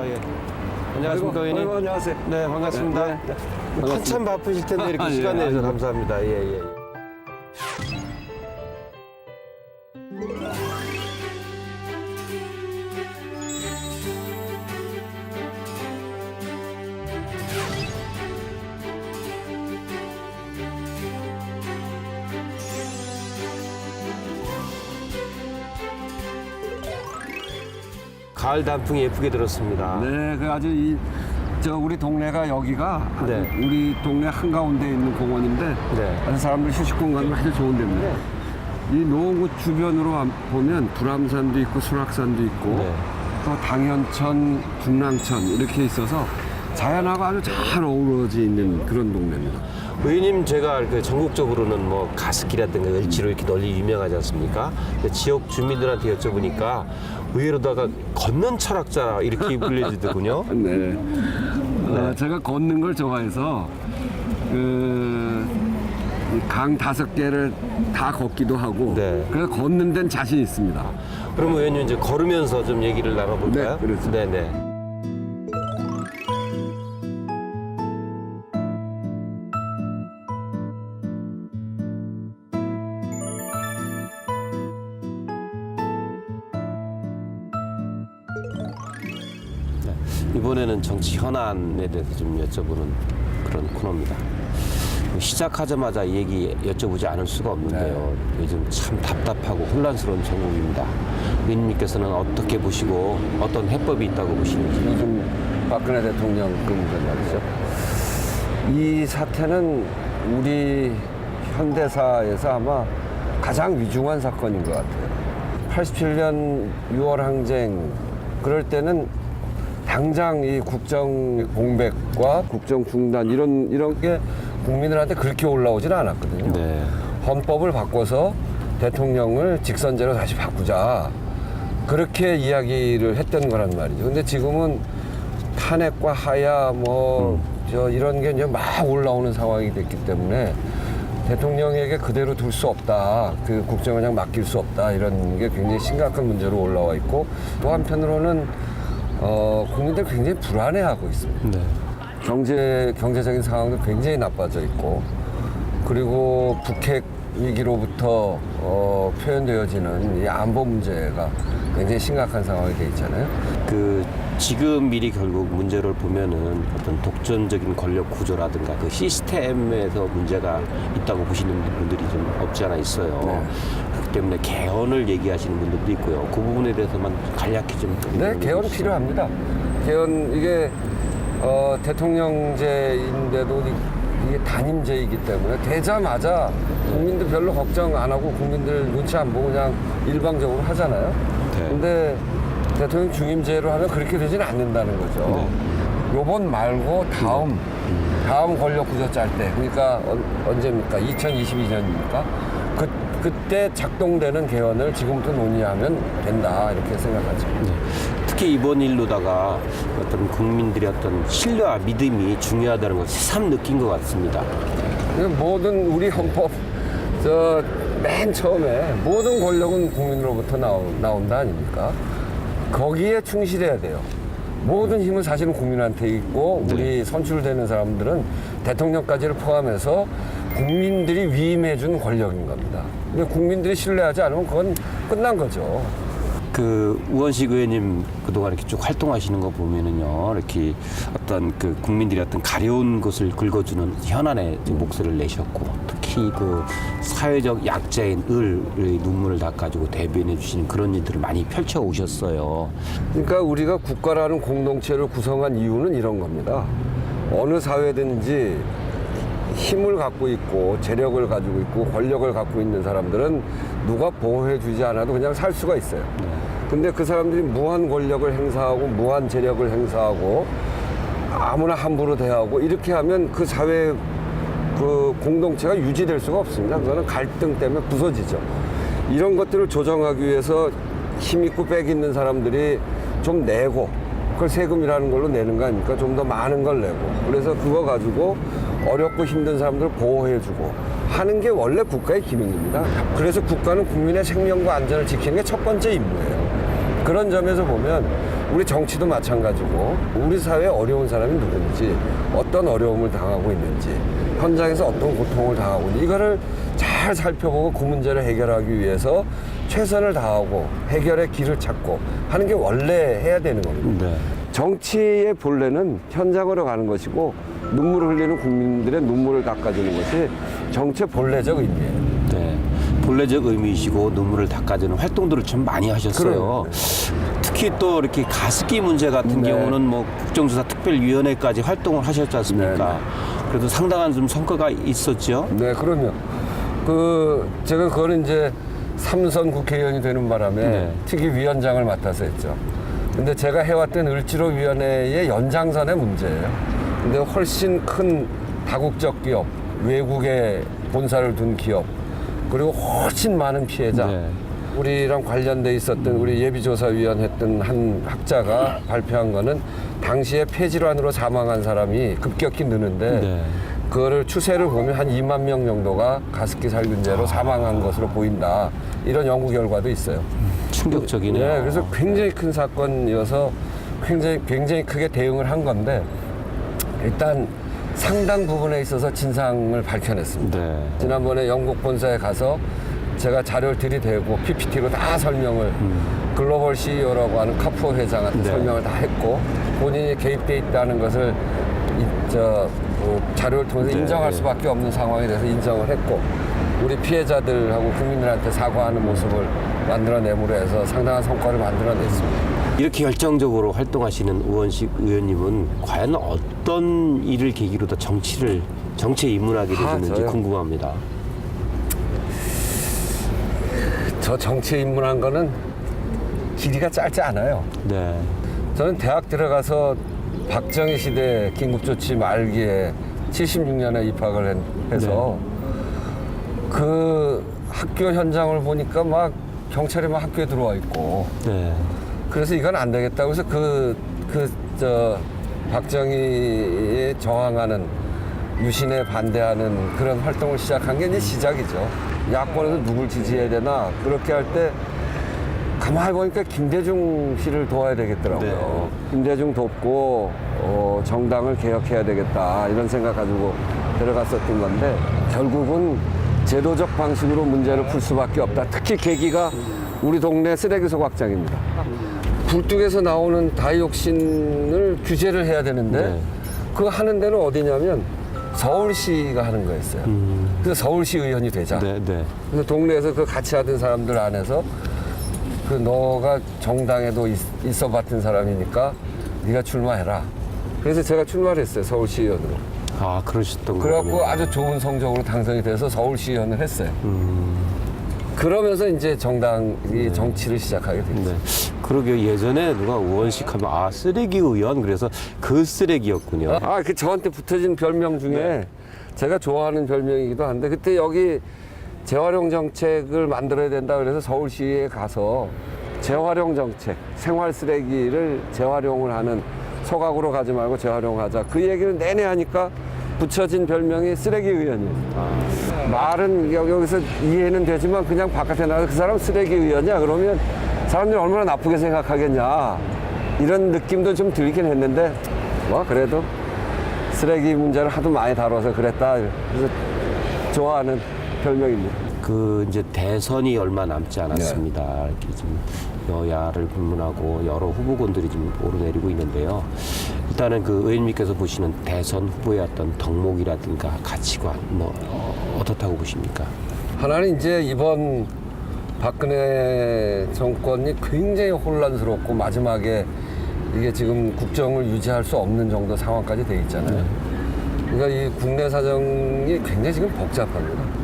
예. 안녕하십니까, 의원님. 아이고, 안녕하세요. 네, 반갑습니다. 네, 네. 한참 바쁘실 텐데 이렇게 아, 시간 예, 내주셔서 아이고. 감사합니다. 예, 예. 가을 단풍이 예쁘게 들었습니다. 네, 그 아주 우리 동네가 여기가 아주 네. 우리 동네 한가운데 있는 공원인데 네. 아주 사람들 휴식 공간으로 아주 좋은 데입니다. 이 노원구 주변으로 보면 불암산도 있고 수락산도 있고 네. 또 당연천, 중랑천 이렇게 있어서 자연하고 아주 잘 어우러져 있는 그런 동네입니다. 의원님, 제가 그 전국적으로는 뭐 가습기라든가 을지로 이렇게 널리 유명하지 않습니까? 근데 지역 주민들한테 여쭤보니까 의외로다가 걷는 철학자 이렇게 불려지더군요. 네. 제가 걷는 걸 좋아해서 강 5개를 다 걷기도 하고 네. 그래서 걷는 데는 자신 있습니다. 그러면 의원님 이제 걸으면서 좀 얘기를 나눠볼까요? 네, 그렇죠. 네네. 이번에는 정치 현안에 대해서 좀 여쭤보는 그런 코너입니다. 시작하자마자 이 얘기 여쭤보지 않을 수가 없는데요. 요즘 참 답답하고 혼란스러운 전국입니다. 의원님께서는 어떻게 보시고 어떤 해법이 있다고 보시는지. 요즘 박근혜 대통령 그 문제 말이죠. 이 사태는 우리 현대사에서 아마 가장 위중한 사건인 것 같아요. 87년 6월 항쟁 그럴 때는 당장 이 국정 공백과 국정 중단 이런 게 국민들한테 그렇게 올라오지는 않았거든요. 네. 헌법을 바꿔서 대통령을 직선제로 다시 바꾸자. 그렇게 이야기를 했던 거란 말이죠. 근데 지금은 탄핵과 하야 이런 게 이제 막 올라오는 상황이 됐기 때문에 대통령에게 그대로 둘 수 없다. 그 국정을 그냥 맡길 수 없다. 이런 게 굉장히 심각한 문제로 올라와 있고 또 한편으로는 국민들 굉장히 불안해하고 있습니다. 네. 경제적인 상황도 굉장히 나빠져 있고 그리고 북핵 위기로부터 표현되어지는 이 안보 문제가 굉장히 심각한 상황이 돼 있잖아요. 그 지금 미리 결국 문제를 보면은 어떤 독점적인 권력 구조라든가 그 시스템에서 문제가 있다고 보시는 분들이 좀 없지 않아 있어요. 네. 그렇기 때문에 개헌을 얘기하시는 분들도 있고요. 그 부분에 대해서만 간략히 좀. 네, 개헌 필요합니다. 개헌 이게 대통령제인데도 이게 단임제이기 때문에 되자마자 국민들 별로 걱정 안 하고 국민들 눈치 안 보고 그냥 일방적으로 하잖아요. 네. 근데 대통령 중임제로 하면 그렇게 되지는 않는다는 거죠. 네. 요번 말고 다음 권력 구조 짤 때, 그러니까 언제입니까? 2022년입니까? 그때 작동되는 개헌을 지금부터 논의하면 된다 이렇게 생각하죠. 네. 특히 이번 일로다가 어떤 국민들의 어떤 신뢰와 믿음이 중요하다는 걸 새삼 느낀 것 같습니다. 모든 우리 헌법 맨 처음에 모든 권력은 국민으로부터 나온다 아닙니까? 거기에 충실해야 돼요. 모든 힘은 사실은 국민한테 있고 우리 선출되는 사람들은 대통령까지를 포함해서 국민들이 위임해준 권력인 겁니다. 근데 국민들이 신뢰하지 않으면 그건 끝난 거죠. 그 우원식 의원님 그동안 이렇게 쭉 활동하시는 거 보면은요, 이렇게 어떤 그 국민들이 어떤 가려운 것을 긁어주는 현안에 목소리를 내셨고, 특히 그 사회적 약자인 을의 눈물을 닦아주고 대변해 주시는 그런 일들을 많이 펼쳐 오셨어요. 그러니까 우리가 국가라는 공동체를 구성한 이유는 이런 겁니다. 어느 사회든지 힘을 갖고 있고 재력을 가지고 있고 권력을 갖고 있는 사람들은 누가 보호해 주지 않아도 그냥 살 수가 있어요. 근데 그 사람들이 무한 권력을 행사하고 무한 재력을 행사하고 아무나 함부로 대하고 이렇게 하면 그 사회 그 공동체가 유지될 수가 없습니다. 그거는 갈등 때문에 부서지죠. 이런 것들을 조정하기 위해서 힘 있고 빽 있는 사람들이 좀 내고 그걸 세금이라는 걸로 내는 거 아닙니까? 좀 더 많은 걸 내고 그래서 그거 가지고 어렵고 힘든 사람들을 보호해주고 하는 게 원래 국가의 기능입니다. 그래서 국가는 국민의 생명과 안전을 지키는 게 첫 번째 임무예요. 그런 점에서 보면 우리 정치도 마찬가지고 우리 사회에 어려운 사람이 누군지, 어떤 어려움을 당하고 있는지, 현장에서 어떤 고통을 당하고 있는지, 이거를 잘 살펴보고 그 문제를 해결하기 위해서 최선을 다하고 해결의 길을 찾고 하는 게 원래 해야 되는 겁니다. 네. 정치의 본래는 현장으로 가는 것이고 눈물을 흘리는 국민들의 눈물을 닦아주는 것이 정치의 본래적 의미예요. 네. 본래적 의미이시고 눈물을 닦아주는 활동들을 좀 많이 하셨어요. 특히 또 이렇게 가습기 문제 같은 네. 경우는 뭐 국정조사 특별위원회까지 활동을 하셨지 않습니까? 네. 그래도 상당한 좀 성과가 있었죠. 네, 그럼요. 제가 그거는 이제 3선 국회의원이 되는 바람에 네. 특위위원장을 맡아서 했죠. 근데 제가 해왔던 을지로위원회의 연장선의 문제예요. 근데 훨씬 큰 다국적 기업, 외국에 본사를 둔 기업, 그리고 훨씬 많은 피해자. 네. 우리랑 관련돼 있었던 우리 예비조사위원 했던 한 학자가 발표한 거는 당시에 폐질환으로 사망한 사람이 급격히 느는데 네. 그거를 추세를 보면 한 2만 명 정도가 가습기 살균제로 사망한 것으로 보인다. 이런 연구 결과도 있어요. 충격적이네요. 네, 그래서 굉장히 큰 사건이어서 굉장히 크게 대응을 한 건데 일단 상당 부분에 있어서 진상을 밝혀냈습니다. 네. 지난번에 영국 본사에 가서 제가 자료를 들이대고 PPT로 다 설명을 글로벌 CEO라고 하는 카푸어 회장한테 네. 설명을 다 했고 본인이 개입돼 있다는 것을 자료를 통해서 네, 인정할 네. 수밖에 없는 상황에 대해서 인정을 했고 우리 피해자들하고 국민들한테 사과하는 모습을 만들어내므로 해서 상당한 성과를 만들어냈습니다. 이렇게 열정적으로 활동하시는 우원식 의원님은 과연 어떤 일을 계기로 더 정치에 입문하게 되셨는지 저요? 궁금합니다. 저 정치에 입문한 거는 길이가 짧지 않아요. 네. 저는 대학 들어가서 박정희 시대 긴급조치 말기에 76년에 입학을 해서 그 학교 현장을 보니까 막 경찰이 막 학교에 들어와 있고 네. 그래서 이건 안 되겠다. 그래서 박정희에 저항하는 유신에 반대하는 그런 활동을 시작한 게 이제 시작이죠. 야권에서 누굴 지지해야 되나 그렇게 할 때 가만히 보니까 김대중 씨를 도와야 되겠더라고요. 네. 김대중 돕고 정당을 개혁해야 되겠다 이런 생각 가지고 들어갔었던 건데 결국은 제도적 방식으로 문제를 풀 수밖에 없다. 특히 계기가 우리 동네 쓰레기 소각장입니다. 굴뚝에서 나오는 다이옥신을 규제를 해야 되는데 네. 그거 하는 데는 어디냐면 서울시가 하는 거였어요. 그래서 서울시 의원이 되자. 네. 네. 그래서 동네에서 그 같이 하던 사람들 안에서 너가 정당에도 있어 봤던 사람이니까 네가 출마해라. 그래서 제가 출마를 했어요. 서울시 의원으로. 아, 그러셨던 거군요. 그래갖고 아주 좋은 성적으로 당선이 돼서 서울시 의원을 했어요. 그러면서 이제 정당이 정치를 시작하게 됐죠. 네. 그러게요. 예전에 누가 우원식 하면 쓰레기 의원 그래서 그 쓰레기였군요. 저한테 붙어진 별명 중에 제가 좋아하는 별명이기도 한데 그때 여기 재활용 정책을 만들어야 된다 그래서 서울시에 가서 재활용 정책, 생활 쓰레기를 재활용을 하는 소각으로 가지 말고 재활용하자. 그 얘기를 내내 하니까 붙여진 별명이 쓰레기 의원이에요. 말은 여기서 이해는 되지만 그냥 바깥에 나가서 그 사람 쓰레기 의원이야 그러면 사람들이 얼마나 나쁘게 생각하겠냐 이런 느낌도 좀 들긴 했는데 그래도 쓰레기 문제를 하도 많이 다뤄서 그랬다. 그래서 좋아하는 별명입니다. 이제 대선이 얼마 남지 않았습니다. 이렇게 좀 여야를 불문하고 여러 후보군들이 좀 오르내리고 있는데요. 일단은 의원님께서 보시는 대선 후보의 어떤 덕목이라든가 가치관 어떻다고 보십니까? 하나는 이제 이번 박근혜 정권이 굉장히 혼란스럽고 마지막에 이게 지금 국정을 유지할 수 없는 정도 상황까지 돼 있잖아요. 그러니까 이 국내 사정이 굉장히 지금 복잡합니다.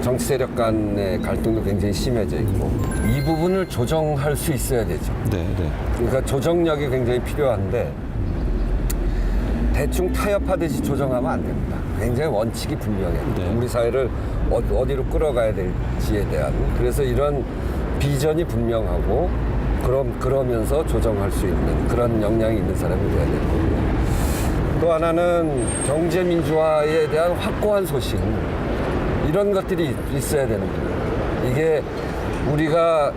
정치 세력 간의 갈등도 굉장히 심해져 있고 이 부분을 조정할 수 있어야 되죠. 네. 그러니까 조정력이 굉장히 필요한데 대충 타협하듯이 조정하면 안 됩니다. 굉장히 원칙이 분명해요. 네. 우리 사회를 어디로 끌어가야 될지에 대한 그래서 이런 비전이 분명하고 그러면서 조정할 수 있는 그런 역량이 있는 사람이 돼야 되는 거고요. 또 하나는 경제 민주화에 대한 확고한 소신 이런 것들이 있어야 되는 거예요. 이게 우리가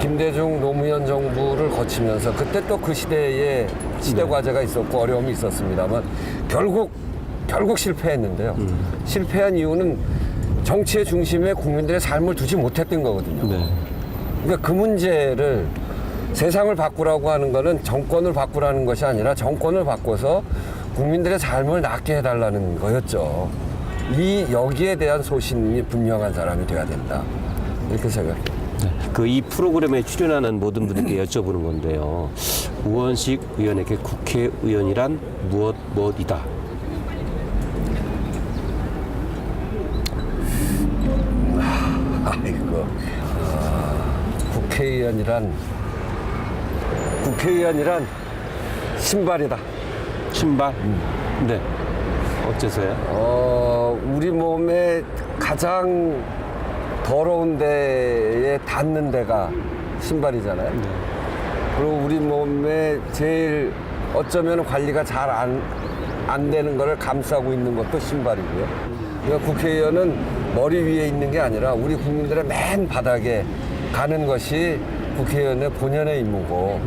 김대중 노무현 정부를 거치면서 그때 또 그 시대에 시대 과제가 있었고 어려움이 있었습니다만 결국 실패했는데요. 실패한 이유는 정치의 중심에 국민들의 삶을 두지 못했던 거거든요. 네. 그러니까 그 문제를 세상을 바꾸라고 하는 거는 정권을 바꾸라는 것이 아니라 정권을 바꿔서 국민들의 삶을 낫게 해달라는 거였죠. 여기에 대한 소신이 분명한 사람이 돼야 된다. 이렇게 생각해요. 그 이 프로그램에 출연하는 모든 분들께 여쭤보는 건데요. 우원식 의원에게 국회의원이란 무엇이다. 아이고, 국회의원이란 신발이다. 신발? 네. 어째서요? 우리 몸에 가장 더러운 데에 닿는 데가 신발이잖아요. 네. 그리고 우리 몸에 제일 어쩌면 관리가 잘 안 되는 거를 감싸고 있는 것도 신발이고요. 그러니까 국회의원은 머리 위에 있는 게 아니라 우리 국민들의 맨 바닥에 가는 것이 국회의원의 본연의 임무고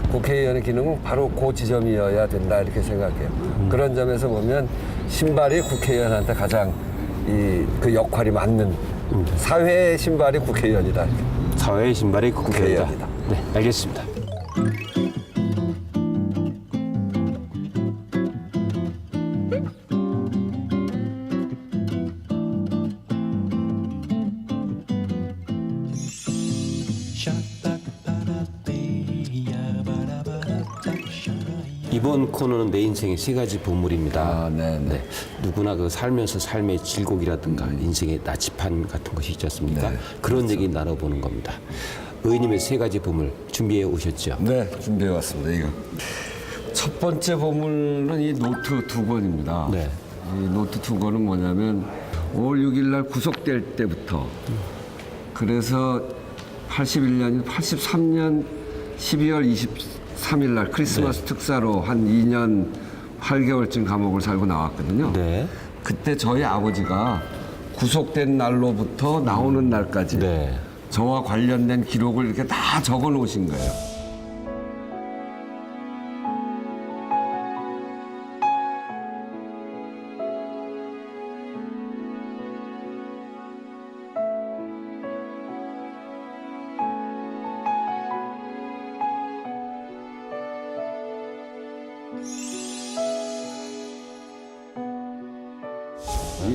국회의원의 기능은 바로 그 지점이어야 된다 이렇게 생각해요. 그런 점에서 보면 신발이 국회의원한테 가장 그 역할이 맞는 사회의 신발이 국회의원이다. 사회의 신발이 국회의원이다. 국회의원이다. 네, 알겠습니다. 이번 코너는 내 인생의 세 가지 보물입니다. 네. 누구나 그 살면서 삶의 질곡이라든가 인생의 나치판 같은 것이 있지 않습니까? 네, 그런 얘기 나눠보는 겁니다. 의원님의 세 가지 보물 준비해 오셨죠? 네, 준비해 왔습니다. 이거 첫 번째 보물은 이 노트 두 권입니다. 네. 이 노트 두 권은 뭐냐면 5월 6일 날 구속될 때부터 그래서 81년인 83년 12월 23일 날 크리스마스 특사로 한 2년 8개월쯤 감옥을 살고 나왔거든요. 네. 그때 저희 아버지가 구속된 날로부터 나오는 날까지 네. 저와 관련된 기록을 이렇게 다 적어 놓으신 거예요.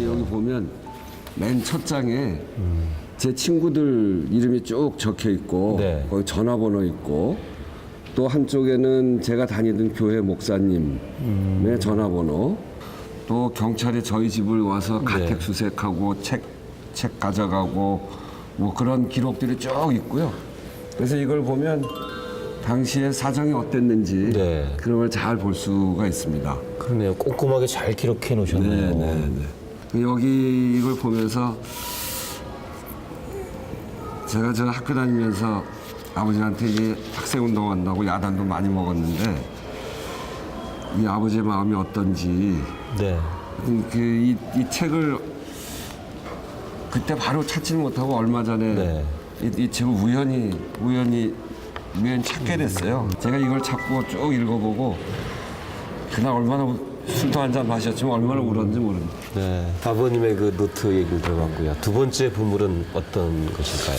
여기 보면 맨 첫 장에 제 친구들 이름이 쭉 적혀 있고 네. 거기 전화번호 있고 또 한쪽에는 제가 다니던 교회 목사님의 전화번호 또 경찰이 저희 집을 와서 가택 수색하고 책 가져가고 뭐 그런 기록들이 쭉 있고요. 그래서 이걸 보면 당시에 사정이 어땠는지 네. 그런 걸 잘 볼 수가 있습니다. 그러네요. 꼼꼼하게 잘 기록해 놓으셨네요. 네. 여기 이걸 보면서 제가 저 학교 다니면서 아버지한테 이게 학생 운동한다고 야단도 많이 먹었는데 이 아버지의 마음이 어떤지 네. 이 책을 그때 바로 찾지는 못하고 얼마 전에 네. 이 책을 우연히 찾게 됐어요. 제가 이걸 찾고 쭉 읽어보고 그날 얼마나 술도 한잔 마셨지만 얼마나 울었는지 모릅니다. 네. 아버님의 그 노트 얘기를 들어봤고요. 두 번째 보물은 어떤 것일까요?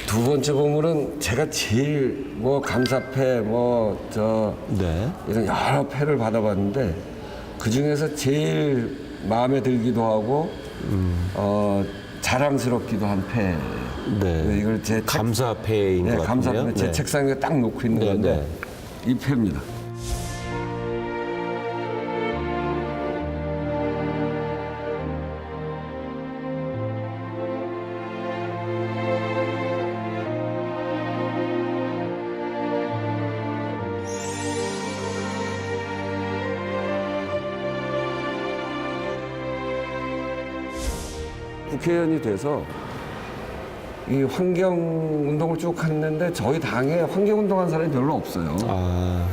두 번째 보물은 제가 제일 뭐 감사패 네. 이런 여러 패를 받아봤는데 그 중에서 제일 마음에 들기도 하고 자랑스럽기도 한 패. 네. 이걸 제 감사패인 것 같은데요. 감사패 제 네. 책상에 딱 놓고 있는 네, 건데 이 패입니다. 국회의원이 돼서 이 환경 운동을 쭉 했는데 저희 당에 환경 운동한 사람이 별로 없어요. 아,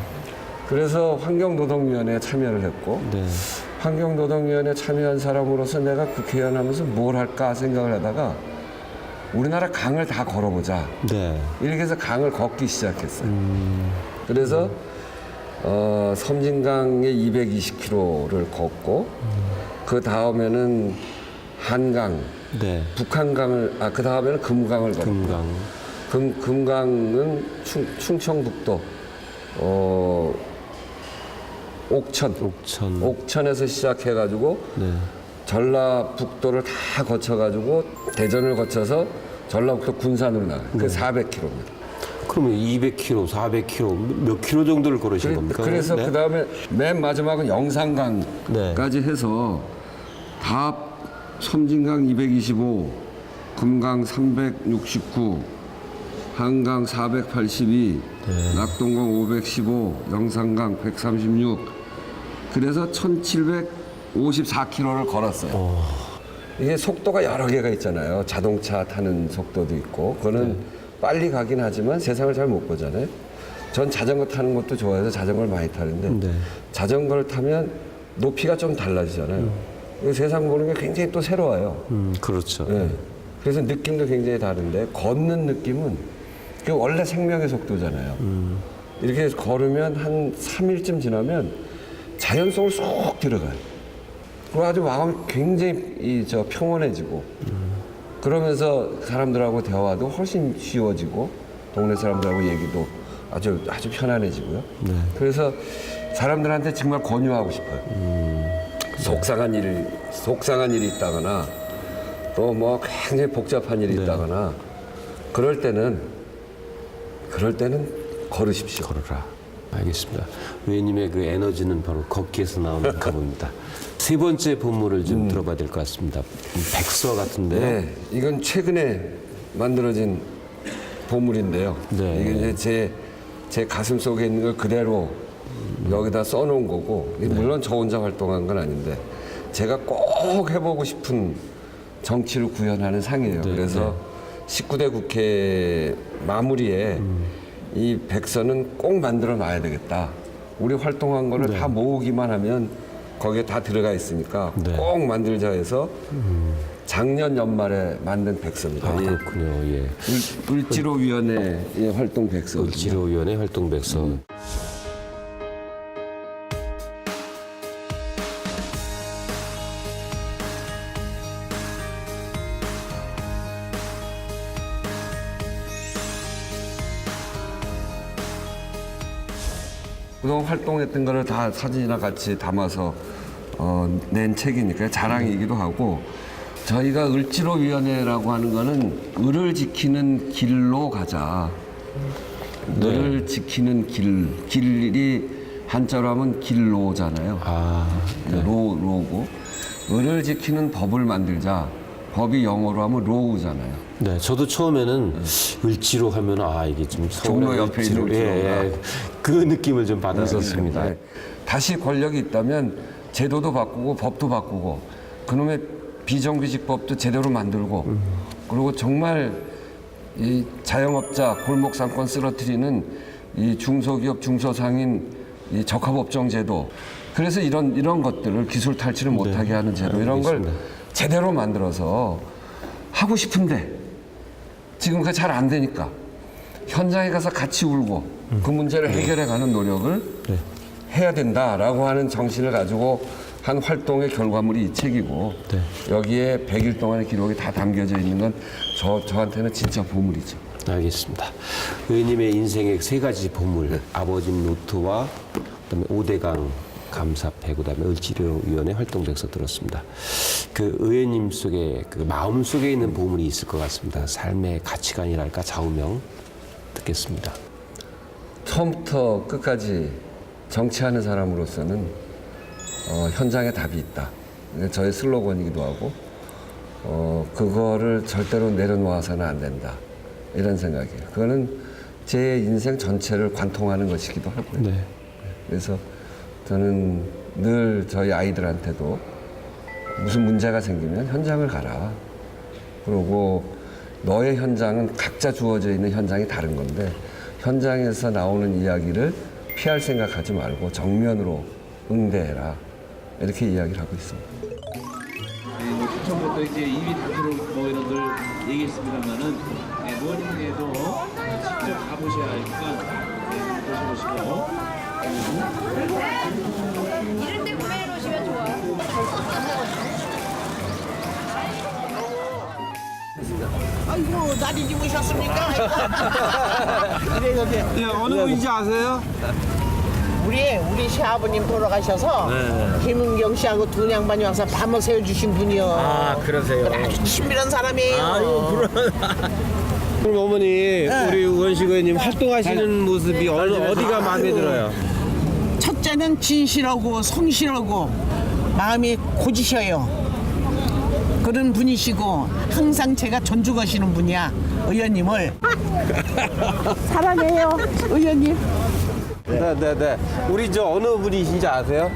그래서 환경노동위원회에 참여를 했고 네. 환경노동위원회에 참여한 사람으로서 내가 국회의원 하면서 뭘 할까 생각을 하다가 우리나라 강을 다 걸어보자. 네. 이렇게 해서 강을 걷기 시작했어요. 그래서 섬진강에 220km를 걷고 그 다음에는 한강, 네. 북한강을 그 다음에는 금강을 걷고 금강. 금강은 충청북도 옥천. 옥천에서 시작해가지고 네. 전라북도를 다 거쳐가지고 대전을 거쳐서 전라북도 군산으로 나가요. 그 400km입니다. 그러면 200km, 400km, 몇 킬로 정도를 걸으신 겁니까? 그래서 네. 그 다음에 맨 마지막은 영산강까지 해서 다 섬진강 225, 금강 369, 한강 482, 낙동강 515, 영산강 136. 그래서 1754km를 걸었어요. 이게 속도가 여러 개가 있잖아요. 자동차 타는 속도도 있고, 그거는 빨리 가긴 하지만 세상을 잘 못 보잖아요. 전 자전거 타는 것도 좋아해서 자전거를 많이 타는데 자전거를 타면 높이가 좀 달라지잖아요. 세상 보는 게 굉장히 또 새로워요. 그렇죠. 네. 그래서 느낌도 굉장히 다른데 걷는 느낌은 그 원래 생명의 속도잖아요. 이렇게 걸으면 한 3일쯤 지나면 자연 속을 쏙 들어가요. 그리고 아주 마음이 굉장히 평온해지고 그러면서 사람들하고 대화도 훨씬 쉬워지고 동네 사람들하고 얘기도 아주 편안해지고요. 그래서 사람들한테 정말 권유하고 싶어요. 속상한 일이 있다거나 또 뭐 굉장히 복잡한 일이 있다거나 그럴 때는 걸으십시오. 걸어라. 알겠습니다. 의원님의 그 에너지는 바로 걷기에서 나오는가 봅니다. 세 번째 보물을 좀 들어봐야 될 것 같습니다. 백서 같은데요. 네, 이건 최근에 만들어진 보물인데요. 네. 이게 이제 제 가슴 속에 있는 걸 그대로 여기다 써놓은 거고, 물론 저 혼자 활동한 건 아닌데, 제가 꼭 해보고 싶은 정치를 구현하는 상이에요. 그래서 19대 국회 마무리에 이 백서는 꼭 만들어 놔야 되겠다. 우리 활동한 거를 다 모으기만 하면 거기에 다 들어가 있으니까 꼭 만들자 해서 작년 연말에 만든 백서입니다. 아, 그렇군요. 예. 을지로위원회 활동 백서. 을지로위원회 활동 백서. 그동안 활동했던 거를 다 사진이나 같이 담아서 낸 책이니까 자랑이기도 하고, 저희가 을지로위원회라고 하는 거는 을을 지키는 길로 가자. 을을 지키는 길이 한자로 하면 길로잖아요. 로고. 을을 지키는 법을 만들자. 법이 영어로 하면 로우잖아요. 네, 저도 처음에는 을지로 하면 이게 좀 종로 옆에 있는 을지로인가. 그 느낌을 좀 받았었습니다. 네. 다시 권력이 있다면 제도도 바꾸고 법도 바꾸고 그놈의 비정규직법도 제대로 만들고 그리고 정말 이 자영업자 골목 상권 쓰러뜨리는 이 중소기업 중소상인 이 적합업종 제도, 그래서 이런 것들을 기술 탈취를 못하게 하는 제도, 이런 걸 제대로 만들어서 하고 싶은데 지금 그게 잘 안 되니까 현장에 가서 같이 울고 그 문제를 해결해 가는 노력을 해야 된다라고 하는 정신을 가지고 한 활동의 결과물이 이 책이고, 여기에 100일 동안의 기록이 다 담겨져 있는 건 저한테는 진짜 보물이죠. 알겠습니다. 의원님의 인생의 세 가지 보물, 아버님 노트와 그다음에 5대강 감사패, 그다음에 을지로위원회 활동백서 들었습니다. 그 의원님 속에 그 마음 속에 있는 보물이 있을 것 같습니다. 삶의 가치관이랄까 좌우명 듣겠습니다. 처음부터 끝까지 정치하는 사람으로서는 현장에 답이 있다. 이게 저의 슬로건이기도 하고 그거를 절대로 내려놓아서는 안 된다. 이런 생각이에요. 그거는 제 인생 전체를 관통하는 것이기도 하고요. 그래서 저는 늘 저희 아이들한테도 무슨 문제가 생기면 현장을 가라. 그리고 너의 현장은 각자 주어져 있는 현장이 다른 건데 현장에서 나오는 이야기를 피할 생각하지 말고 정면으로 응대해라. 이렇게 이야기를 하고 있습니다. 뭐 처음부터 이제 입이 닿도록 뭐 이런 걸 얘기했습니다만은 무언님께도 직접 가보셔야 하니까 보셔보시고 이런 데 구매해 놓으시면 좋아. 아이고 날이 집으셨습니까? 예, 어느 분인지 아세요? 우리 시아버님 돌아가셔서 김은경 씨하고 두 양반이 와서 밤을 새워주신 분이요. 아, 그러세요. 아주 친밀한 사람이에요. 그럼 어머니 우리 우원식 의원님 활동하시는 모습이 어디가 마음에 들어요? 첫째는 진실하고 성실하고 마음이 고지셔요. 그런 분이시고 항상 제가 존중하시는 분이야. 의원님을 사랑해요, 의원님. 네. 우리 저 어느 분이신지 아세요?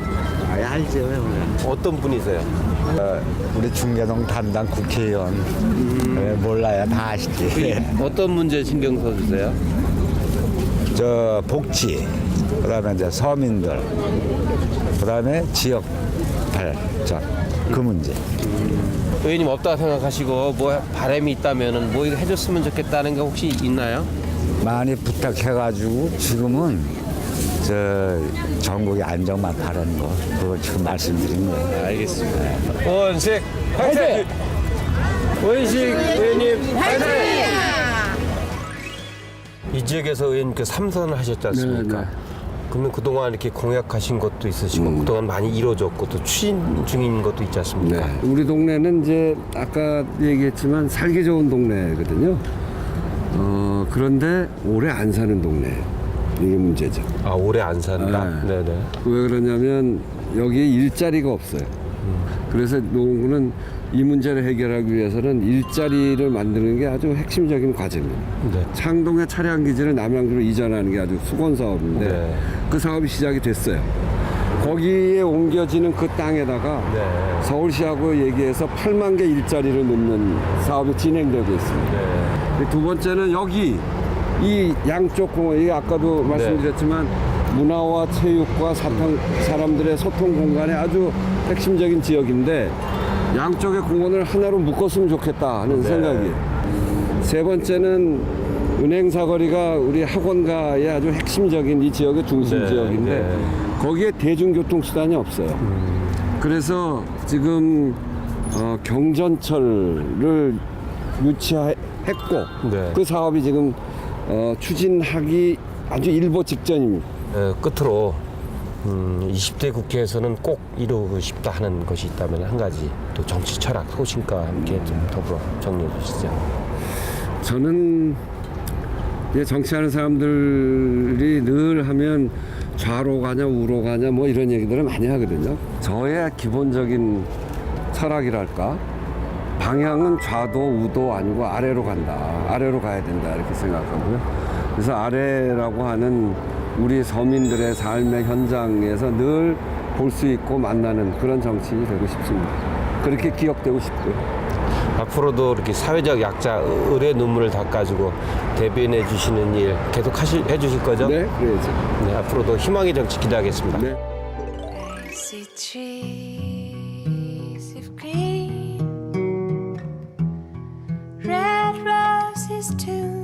알죠. 어떤 분이세요? 우리 중계동 담당 국회의원. 몰라요. 다 아시지. 어떤 문제 신경 써주세요? 저 복지, 그다음에 이제 서민들, 그다음에 지역 발전 그 문제. 의원님 없다고 생각하시고 뭐 바람이 있다면은 뭐 이거 해줬으면 좋겠다는 게 혹시 있나요? 많이 부탁해가지고 지금은 저 전국의 안정만 바라는 거 그걸 지금 말씀드린 거예요. 알겠습니다. 원식 화이팅! 원식 의원님 화이팅! 이 지역에서 의원님께 3선을 하셨지 않습니까? 네. 그러면 그동안 이렇게 공약하신 것도 있으시고 그동안 많이 이루어졌고 또 추진 중인 것도 있지 않습니까? 네. 우리 동네는 이제 아까 얘기했지만 살기 좋은 동네거든요. 그런데 오래 안 사는 동네. 이게 문제죠. 아 오래 안 산다. 네. 네네. 왜 그러냐면 여기에 일자리가 없어요. 그래서 노원구는 이 문제를 해결하기 위해서는 일자리를 만드는 게 아주 핵심적인 과제입니다. 네. 창동의 차량 기지를 남양주로 이전하는 게 아주 수건 사업인데 네. 그 사업이 시작이 됐어요. 거기에 옮겨지는 그 땅에다가 네. 서울시하고 얘기해서 8만 개 일자리를 넣는 사업이 진행되고 있습니다. 네. 두 번째는 여기 이 양쪽 공원, 이게 아까도 말씀드렸지만 문화와 체육과 사람들의 소통 공간에 아주 핵심적인 지역인데 양쪽의 공원을 하나로 묶었으면 좋겠다 하는 생각이에요. 세 번째는 은행 사거리가 우리 학원가의 아주 핵심적인 이 지역의 중심 지역인데 거기에 대중교통 수단이 없어요. 그래서 지금 경전철을 유치했고 그 사업이 지금 추진하기 아주 일보 직전입니다. 끝으로 20대 국회에서는 꼭 이루고 싶다 하는 것이 있다면 한 가지 또 정치 철학 소신과 함께 좀 더불어 정리해 주시죠. 저는 이제 정치하는 사람들이 늘 하면 좌로 가냐 우로 가냐 뭐 이런 얘기들을 많이 하거든요. 저의 기본적인 철학이랄까 방향은 좌도 우도 아니고 아래로 간다. 아래로 가야 된다 이렇게 생각하고요. 그래서 아래라고 하는 우리 서민들의 삶의 현장에서 늘 볼 수 있고 만나는 그런 정치인이 되고 싶습니다. 그렇게 기억되고 싶고요. 앞으로도 이렇게 사회적 약자 을의 눈물을 닦아주고 대변해 주시는 일 계속 해 주실 거죠? 네, 그래야죠. 네, 앞으로도 희망의 정치 기대하겠습니다. 네. I see trees of green, red roses too.